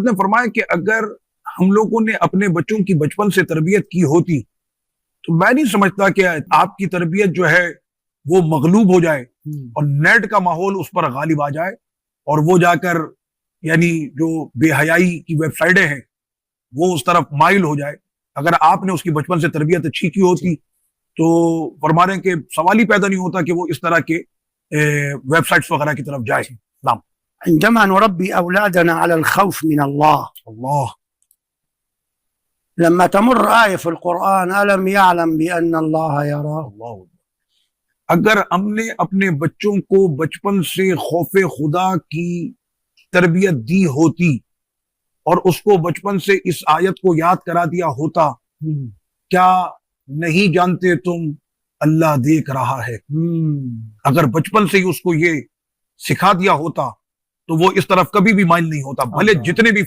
نے فرمایا کہ اگر ہم لوگوں نے اپنے بچوں کی بچپن سے تربیت کی ہوتی تو میں نہیں سمجھتا کہ آپ کی تربیت جو ہے وہ مغلوب ہو جائے اور نیٹ کا ماحول اس پر غالب آ جائے اور وہ جا کر یعنی جو بے حیائی کی ویب سائٹیں ہیں وہ اس طرف مائل ہو جائے۔ اگر آپ نے اس کی بچپن سے تربیت اچھی کی ہوتی تو فرما رہے ہیں کہ سوال ہی پیدا نہیں ہوتا کہ وہ اس طرح کے ویب سائٹس وغیرہ کی طرف جائے۔ نعم۔ عندما نربي أولادنا على الخوف من الله، لما تمر آية في القرآن ألم يعلم بأن الله يراه، اگر ہم نے اپنے بچوں کو بچپن سے خوف خدا کی تربیت دی ہوتی اور اس کو بچپن سے اس آیت کو یاد کرا دیا ہوتا، کیا نہیں جانتے تم اللہ دیکھ رہا ہے، اگر بچپن سے ہی اس کو یہ سکھا دیا ہوتا تو وہ اس طرف کبھی بھی مائل نہیں ہوتا، بھلے جتنے بھی